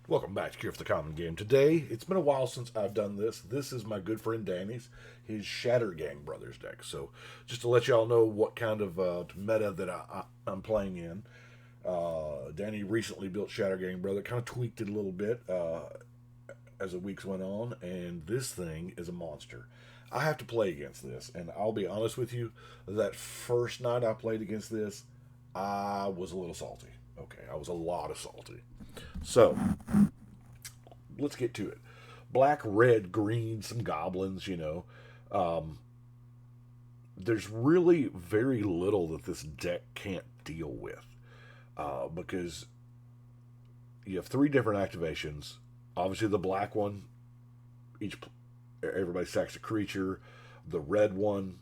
Welcome back to Cure for the Common Game. Today, it's been a while since I've done this. This is my good friend Danny's, his Shattergang Brothers deck. So, just to let y'all know what kind of meta that I'm playing in, Danny recently built Shattergang Brother, kind of tweaked it a little bit as the weeks went on, and this thing is a monster. I have to play against this, and I'll be honest with you, that first night I played against this, I was a little salty. Okay, I was a lot of salty. So, let's get to it. Black, red, green, some goblins, Um, there's really very little that this deck can't deal with. Because you have three different activations. Obviously, the black one, each everybody sacks a creature. The red one,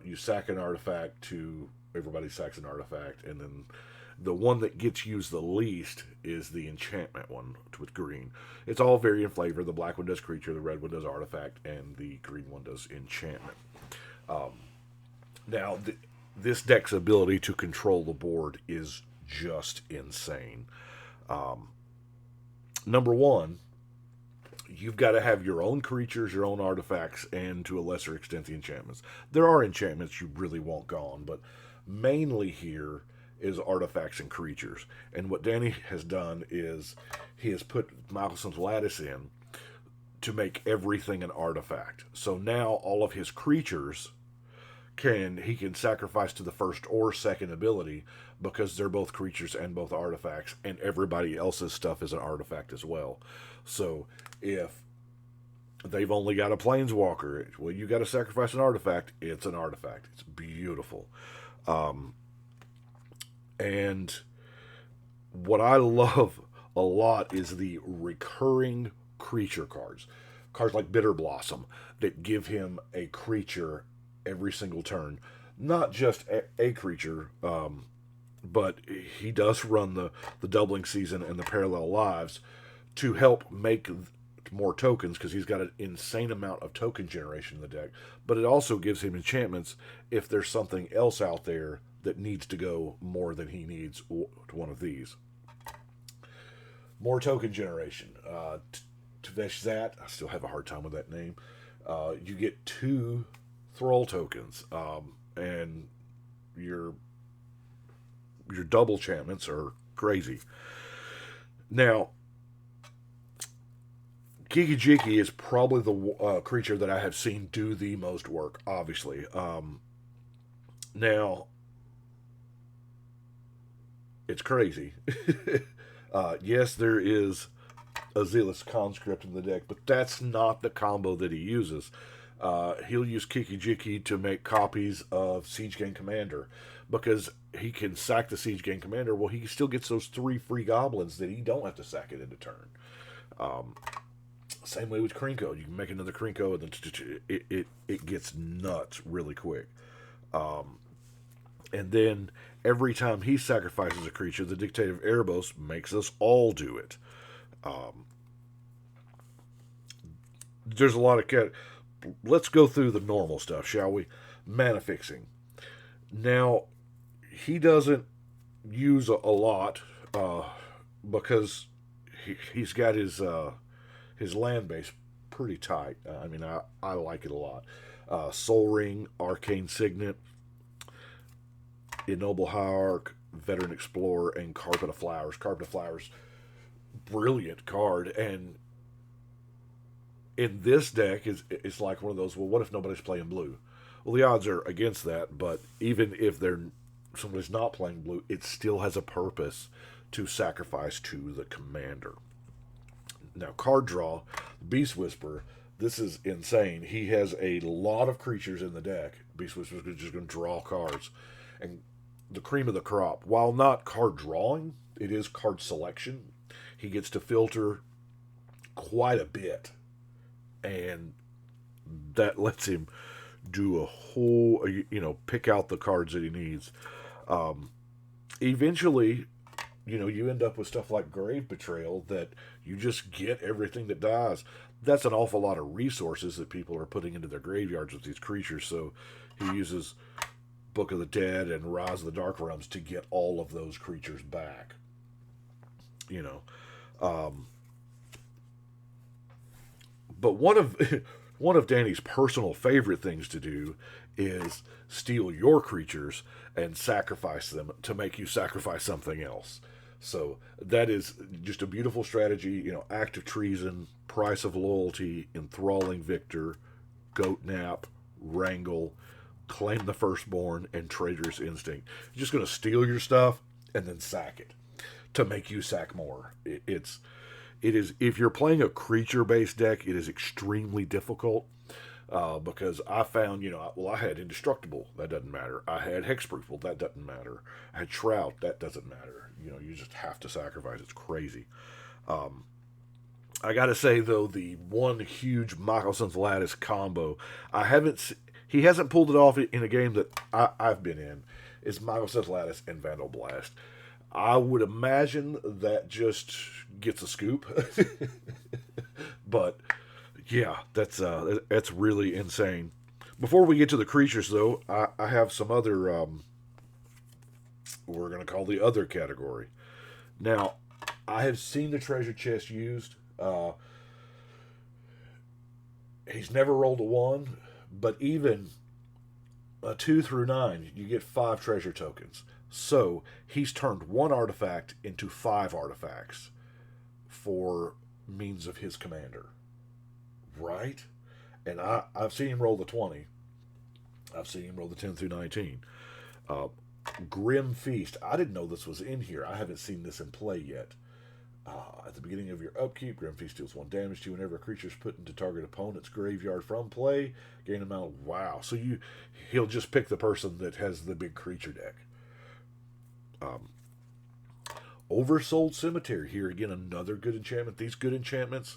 you sack an artifact to everybody sacks an artifact, and then the one that gets used the least is the enchantment one with green. It's all vary in flavor. The black one does creature, the red one does artifact, and the green one does enchantment. Now, this deck's ability to control the board is just insane. Number one, you've got to have your own creatures, your own artifacts, and to a lesser extent, the enchantments. There are enchantments you really want gone, but mainly here is artifacts and creatures. And what Danny has done is he has put Michelson's Lattice in to make everything an artifact. So now all of his creatures he can sacrifice to the first or second ability because they're both creatures and both artifacts, and everybody else's stuff is an artifact as well. So if they've only got a planeswalker, well, you got to sacrifice an artifact. It's an artifact. It's beautiful. And what I love a lot is the recurring creature cards. Cards like Bitter Blossom that give him a creature every single turn. Not just a creature, but he does run the doubling season and the parallel lives to help make more tokens because he's got an insane amount of token generation in the deck. But it also gives him enchantments if there's something else out there that needs to go more than he needs to one of these. More token generation. Tveshzat, I still have a hard time with that name. You get two Thrall tokens, and your double enchantments are crazy. Now, Kiki-Jiki is probably the creature that I have seen do the most work, obviously. Now, it's crazy. Yes, there is a Zealous Conscript in the deck, but that's not the combo that he uses. He'll use Kiki-Jiki to make copies of Siege Gang Commander because he can sack the Siege Gang Commander. Well, he still gets those three free goblins that he don't have to sack it into turn. Same way with Krinko. You can make another Krinko, and then it gets nuts really quick. And then every time he sacrifices a creature, the Dictative Erebos makes us all do it. There's a lot of let's go through the normal stuff, shall we? Mana fixing. Now, he doesn't use a lot because he's got his land base pretty tight. I like it a lot. Soul Ring, Arcane Signet, Ennoble Hierarch, Veteran Explorer, and Carpet of Flowers. Carpet of Flowers, brilliant card, and in this deck it's like one of those. Well, what if nobody's playing blue? Well, the odds are against that, but even if somebody's not playing blue, it still has a purpose to sacrifice to the commander. Now, card draw, Beast Whisperer. This is insane. He has a lot of creatures in the deck. Beast Whisperer is just going to draw cards, and the cream of the crop. While not card drawing, it is card selection. He gets to filter quite a bit, and that lets him do a whole, pick out the cards that he needs. Eventually, you end up with stuff like Grave Betrayal that you just get everything that dies. That's an awful lot of resources that people are putting into their graveyards with these creatures, so he uses Book of the Dead and Rise of the Dark Realms to get all of those creatures back. But one of one of Danny's personal favorite things to do is steal your creatures and sacrifice them to make you sacrifice something else. So that is just a beautiful strategy. You know, act of treason, price of loyalty, enthralling victor, goat nap, wrangle, claim the firstborn, and traitorous instinct. You're just going to steal your stuff and then sack it to make you sack more. It is, if you're playing a creature based deck, it is extremely difficult. Because I found, I had Indestructible, that doesn't matter. I had Hexproof, well, that doesn't matter. I had Shroud, that doesn't matter. You just have to sacrifice. It's crazy. I gotta say, though, the one huge Michelson's Lattice combo, he hasn't pulled it off in a game that I've been in, is Michelson's Lattice and Vandal Blast. I would imagine that just gets a scoop. But yeah, that's really insane. Before we get to the creatures, though, I have some other we're going to call the other category. Now, I have seen the treasure chest used. He's never rolled a 1, but even a 2 through 9, you get 5 treasure tokens. So he's turned 1 artifact into 5 artifacts for means of his commander. Right? And I've seen him roll the 20. I've seen him roll the 10 through 19. Grim Feast. I didn't know this was in here. I haven't seen this in play yet. At the beginning of your upkeep, Grim Feast deals 1 damage to you whenever a creature is put into target opponent's graveyard from play. Gain amount of... Wow. So he'll just pick the person that has the big creature deck. Oversold Cemetery. Here again, another good enchantment. These good enchantments,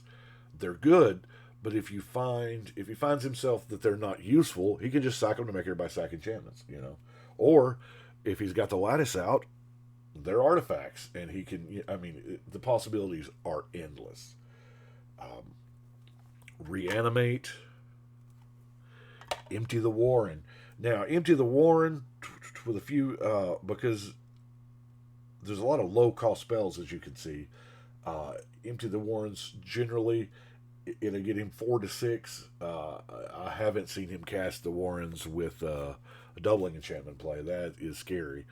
they're good, but if he finds himself that they're not useful, he can just sack them to make everybody sack enchantments, Or if he's got the Lattice out, they're artifacts, and he can. The possibilities are endless. Reanimate, Empty the Warren. Now, Empty the Warren with a few because there's a lot of low cost spells, as you can see. Empty the Warrens generally, it'll get him 4 to 6. I haven't seen him cast the Warrens with a doubling enchantment play. That is scary.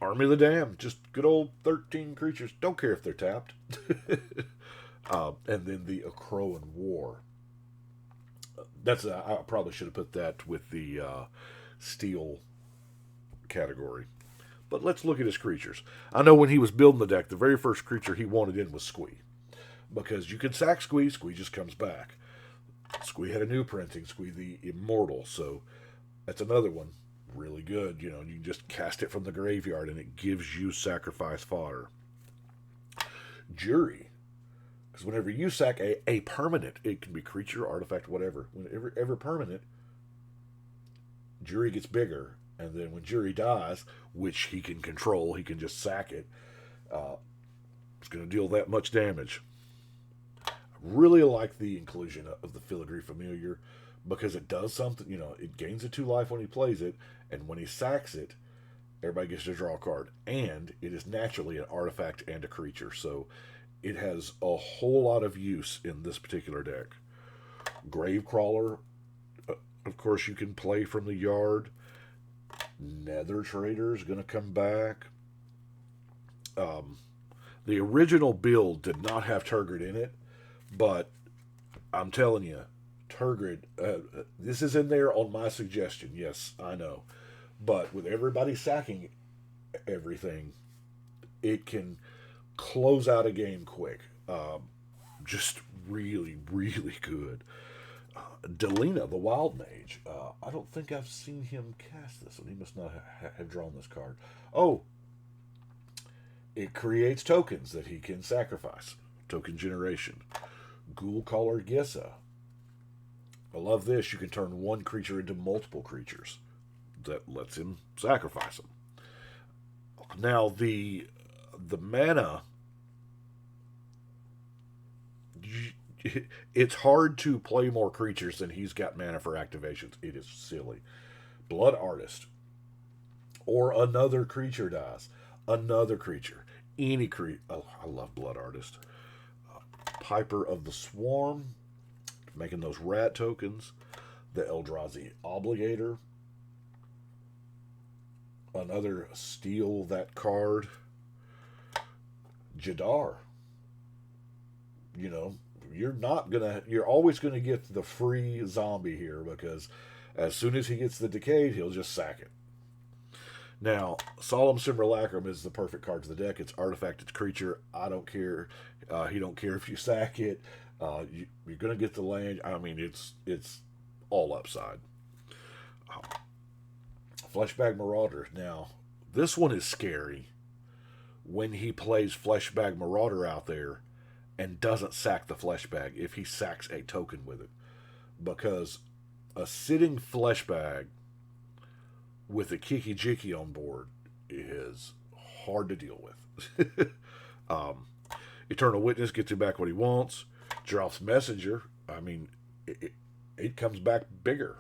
Army of the Damned, just good old 13 creatures. Don't care if they're tapped. And then the Akroan War. I probably should have put that with the Steele category. But let's look at his creatures. I know when he was building the deck, the very first creature he wanted in was Squee. Because you can sack Squee, Squee just comes back. Squee had a new printing, Squee the Immortal, so that's another one. Really good, you can just cast it from the graveyard and it gives you sacrifice fodder. Jury. Because whenever you sack a permanent, it can be creature, artifact, whatever. Whenever every permanent, Jury gets bigger. And then when Jury dies, which he can control, he can just sack it. It's going to deal that much damage. I really like the inclusion of the Filigree Familiar because it does something. It gains a 2 life when he plays it, and when he sacks it, everybody gets to draw a card. And it is naturally an artifact and a creature, so it has a whole lot of use in this particular deck. Gravecrawler, of course, you can play from the yard. Nether Trader is going to come back. The original build did not have Turgid in it, but I'm telling you, Turgid, this is in there on my suggestion. Yes, I know. But with everybody sacking everything, it can close out a game quick. Just really, really good. Delina, the Wild Mage. I don't think I've seen him cast this one. He must not have drawn this card. Oh, it creates tokens that he can sacrifice. Token generation. Ghoul Caller Gissa. I love this. You can turn 1 creature into multiple creatures. That lets him sacrifice them. Now, the mana... It's hard to play more creatures than he's got mana for activations. It is silly. Blood Artist. Or another creature dies. Another creature. any creature. Oh, I love Blood Artist. Piper of the Swarm, making those rat tokens. The Eldrazi Obligator. Another steal that card. Jadar. You know, you're always gonna get the free zombie here because as soon as he gets the decayed, he'll just sack it. Now, Solemn Simulacrum is the perfect card to the deck. It's artifact, it's creature. I don't care. He don't care if you sack it. You're gonna get the land. I mean, it's all upside. Fleshbag Marauder. Now, this one is scary when he plays Fleshbag Marauder out there and doesn't sack the Fleshbag if he sacks a token with it. Because a sitting Fleshbag with a Kiki-Jiki on board is hard to deal with. Eternal Witness gets him back what he wants. Drops Messenger. I mean, it comes back bigger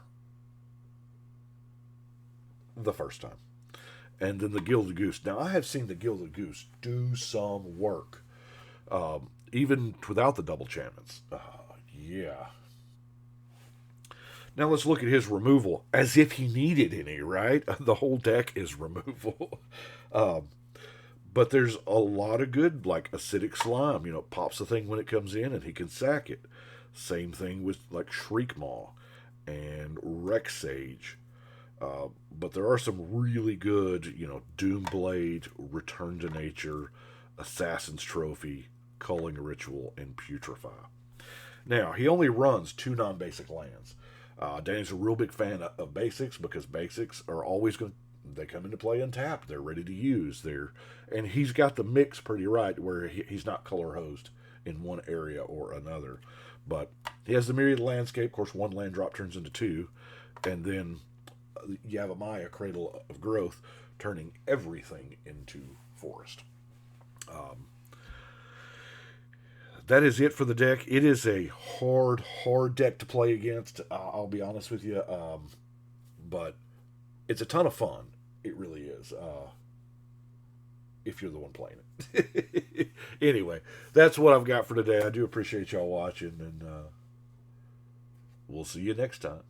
the first time. And then the Gilded Goose. Now, I have seen the Gilded Goose do some work, even without the double enchantments. Yeah. Now let's look at his removal, as if he needed any, right? The whole deck is removal. But there's a lot of good, like Acidic Slime. You know, pops the thing when it comes in and he can sack it. Same thing with like Shriekmaw and Rex Sage. But there are some really good, you know, Doomblade, Return to Nature, Assassin's Trophy, Culling Ritual, and Putrefy. Now, he only runs 2 non-basic lands. Danny's a real big fan of basics because basics are always going to, they come into play untapped. They're ready to use. And he's got the mix pretty right where he's not color hosed in one area or another. But he has the Myriad Landscape. Of course, 1 land drop turns into 2. And then Yavimaya, Cradle of Growth, turning everything into forest. That is it for the deck. It is a hard deck to play against. I'll be honest with you. But it's a ton of fun. It really is. If you're the one playing it. Anyway, that's what I've got for today. I do appreciate y'all watching, and we'll see you next time.